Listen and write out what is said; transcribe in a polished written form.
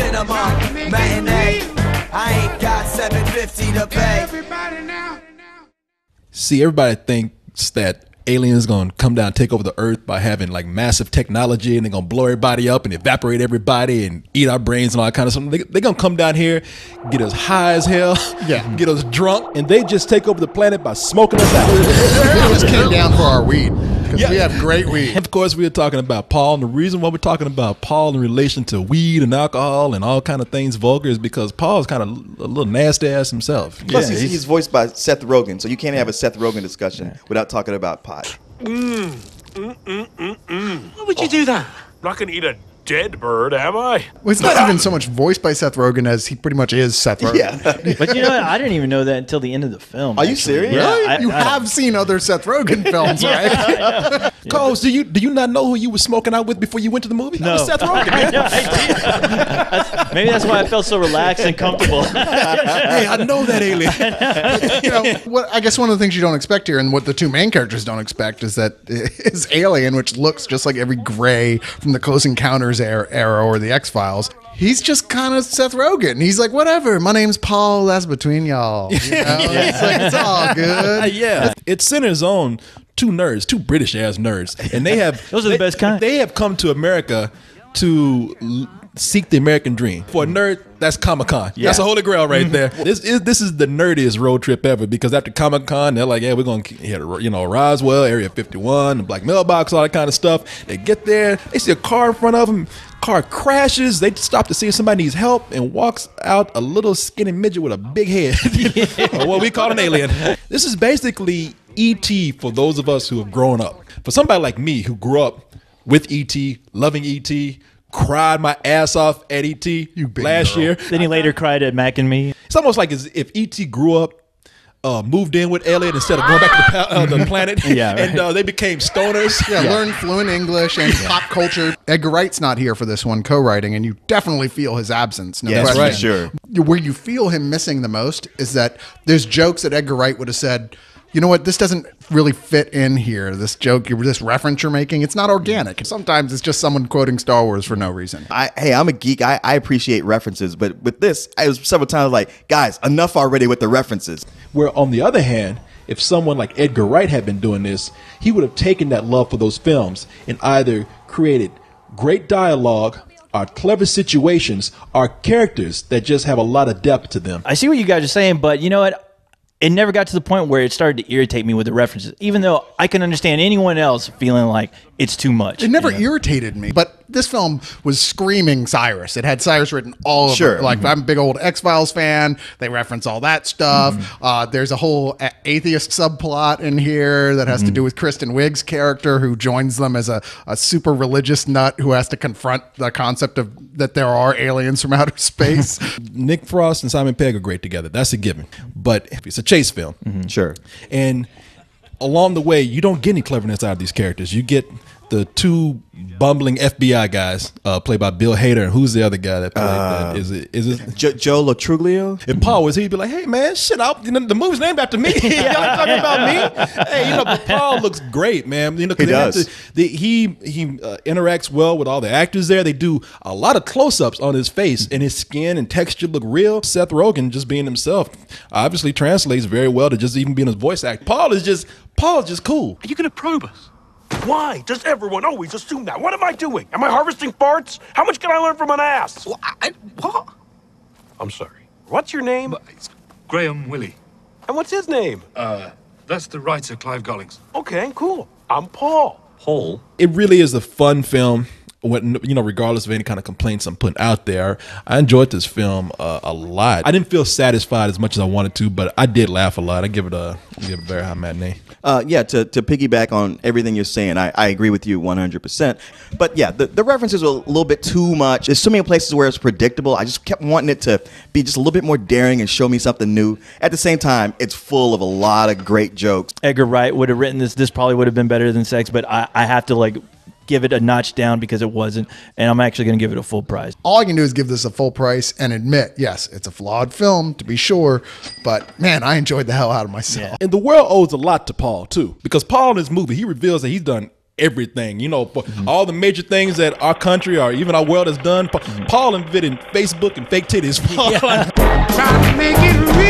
cinema matinee. I ain't got 750 to pay. See, everybody thinks that aliens gonna come down and take over the earth by having like massive technology, and they're gonna blow everybody up and evaporate everybody and eat our brains and all that kind of stuff. They're gonna come down here, get us high as hell, get us drunk, and they just take over the planet by smoking us out. They just came down for our weed, because we have great weed. Of course, we were talking about Paul, and the reason why we're talking about Paul in relation to weed and alcohol and all kind of things vulgar is because Paul's kind of a little nasty ass himself. Plus, he's voiced by Seth Rogen, so you can't have a Seth Rogen discussion without talking about pot. Why would you do that? I'm not gonna eat a dead bird, am I? Well, it's not even so much voiced by Seth Rogen as he pretty much is Seth Rogen. Yeah. But you know what? I didn't even know that until the end of the film. Are you serious? Really? You have seen other Seth Rogen films, right? Coles, do you not know who you were smoking out with before you went to the movie? No. That was Seth Rogen, man. Maybe that's why I felt so relaxed and comfortable. Hey, I know that alien. You know, I guess one of the things you don't expect here, and what the two main characters don't expect, is that his alien, which looks just like every Gray from the Close Encounters era or the X-Files, he's just kind of Seth Rogen. He's like, whatever, my name's Paul, that's between y'all. You know? It's like, it's all good. Yeah. It centers on two nerds, two British ass nerds. And they have Those are the best kind. They have come to America to seek the American dream. For a nerd, that's Comic-Con. That's a holy grail right there. This is the nerdiest road trip ever, because after Comic-Con, they're like, yeah, we're going to hit, Roswell, Area 51, the Black Mailbox, all that kind of stuff. They get there, they see a car in front of them, car crashes, they stop to see if somebody needs help, and walks out a little skinny midget with a big head, or what we call an alien. This is basically E.T. for those of us who have grown up. For somebody like me who grew up with E.T., loving E.T., cried my ass off at E.T. last year. Then he later cried at Mac and Me. It's almost like as if E.T. grew up, moved in with Elliot instead of going back to the planet. Yeah, right. And they became stoners. Learned fluent English and pop culture. Edgar Wright's not here for this one, co-writing, and you definitely feel his absence. No Yes, question. right. Sure. Where you feel him missing the most is that there's jokes that Edgar Wright would have said, you know what, this doesn't really fit in here. This joke, this reference you're making, it's not organic. Sometimes it's just someone quoting Star Wars for no reason. Hey, I'm a geek. I appreciate references, but with this, I was several times like, guys, enough already with the references. Where on the other hand, if someone like Edgar Wright had been doing this, he would have taken that love for those films and either created great dialogue, or clever situations, or characters that just have a lot of depth to them. I see what you guys are saying, but you know what? It never got to the point where it started to irritate me with the references, even though I can understand anyone else feeling like it's too much. It never irritated me, but this film was screaming Cyrus. It had Cyrus written all over it. Like, I'm a big old X-Files fan. They reference all that stuff. There's a whole atheist subplot in here that has to do with Kristen Wiig's character, who joins them as a super religious nut who has to confront the concept of that there are aliens from outer space. Nick Frost and Simon Pegg are great together. That's a given. But it's a chase film. Sure. And along the way, you don't get any cleverness out of these characters. You get the two bumbling FBI guys, played by Bill Hader, and who's the other guy that played that? Is it Joe Latruglio? If Paul was, he'd be like, "Hey man, shit, the movie's named after me. Y'all talking about me? Hey, but Paul looks great, man. He does. He interacts well with all the actors there. They do a lot of close-ups on his face, and his skin and texture look real. Seth Rogen, just being himself, obviously translates very well to just even being his voice actor. Paul's just cool. Are you gonna probe us? Why does everyone always assume that? What am I doing? Am I harvesting farts? How much can I learn from an ass? What? I'm sorry. What's your name? It's Graham Willie. And what's his name? That's the writer, Clive Gollings. Okay, cool. I'm Paul. Paul? It really is a fun film. Regardless of any kind of complaints I'm putting out there, I enjoyed this film a lot. I didn't feel satisfied as much as I wanted to, but I did laugh a lot. I give it a very high matinee. To piggyback on everything you're saying, I agree with you 100%. But yeah, the references were a little bit too much. There's so many places where it's predictable. I just kept wanting it to be just a little bit more daring and show me something new. At the same time, it's full of a lot of great jokes. Edgar Wright would have written this. This probably would have been better than Sex, but I have to give it a notch down because it wasn't, and I'm actually going to give it a full price. All I can do is give this a full price and admit, yes, it's a flawed film, to be sure, but man, I enjoyed the hell out of myself. And the world owes a lot to Paul, too, because Paul in this movie, he reveals that he's done everything. You know, for all the major things that our country or even our world has done. Paul invented Facebook and fake titties. Trying to make it real.